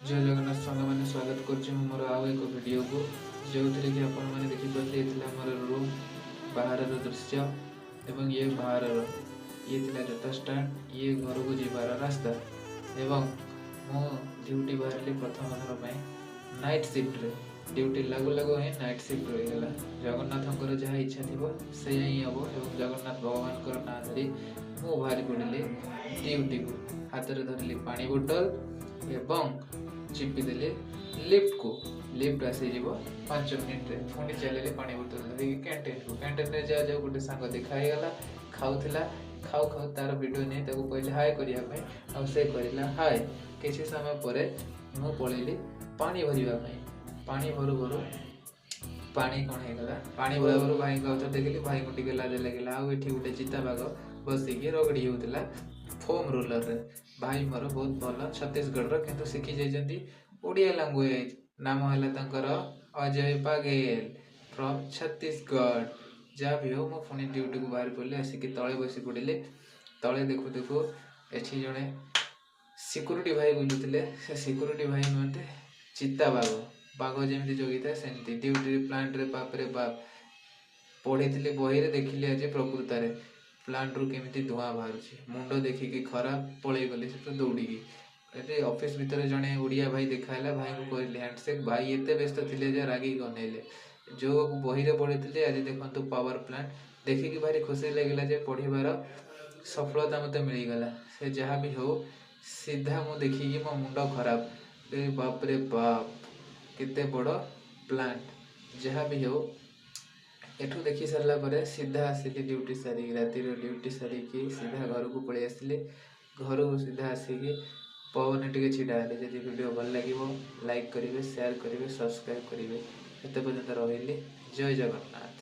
जय जगन्नाथ सांग मैंने स्वागत कर मोर आउ एक वीडियो को जो थे कि आपण मैंने देखिपारे ये मोर रूम बाहर दृश्य एवं ये बाहर ये जता स्टैंड ये घर को जीवार रास्ता एवं मो ड्यूटी बाहर प्रथम थर पर नाइट शिफ्ट रे ड्यूटी लगू लगू ही नाइट शिफ्ट रहीगला जगन्नाथ जहाँ इच्छा थी से ही हम एवं जगन्नाथ भगवान ना धरी मु बाहरी पड़े ड्यूटी को हाथ में धरली पानी बोतल एवं चिपिदेली लिफ्ट को लिफ्ट आसी 5 मिनिट रे पुणी चलिए पानी बोतल धरिकी कैंटीन रे जा जाओ गोटे सांग देखाईगला खाऊला खाऊ खाऊ तार वीडियो नहीं कहले हाय करने से कहला हाय किसी समय पर मु पलैली पानी भरवाई पानी भरू भरू पानी कौन होगा पानी भर भर भाई गौर देखिली भाई को टे लाज लगे आउ गोटे चिताबाघ बसिकी रगड़ी होता फोम रोलर रे भाई मोर बहुत भल छत्तीसगढ़ किंतु शिखी जाइछन्ती ओडिया लैंग्वेज नाम है अजय पागेल फ्रॉम छत्तीसगढ़ जहाँ भी हो मो पुणी ड्यूटी को बाहर पड़े आसिक तले बसी पड़े तले देखु देखु एठी जड़े सिक्यूरीटी भाई बुलूले से सिक्यूरीटी भाई नुहते चिताबाघ बाघ जमी जगी था सेमती ड्यूटी प्लांट रे बाप रे बाप पढ़ी बही रे देखिली आज प्रकृत प्लांट रु केमिति धुआं बाहर मुंड देखिकी खराब पलि गली से दौड़ी ऑफिस भितर जड़े ओडिया भाई देखाला भाई को कहली हैंडसेक भाई एत व्यस्त थे रागी गनेले जो बही रे पढ़ी आज देखु पावर प्लांट देखिकी भारी खुशी लगे पढ़ार सफलता मत मिलगला से जहाँ भी हो सीधा मु देखिकी मो मुंड खराब बाप रे बाप केते बड़ प्लांट जहाँ भी हो एठू देखी सारा पर सीधा आसिली ड्यूटी सारी राति ड्यूटी सारिकी सीधा घर को पलि आसिली घर को सीधा आसिकी पवन टे छिड़ा जब वीडियो भल लगे लाइक करेंगे शेयर करेंगे सब्सक्राइब करेंगे एत पर्यंत रही जय जगन्नाथ।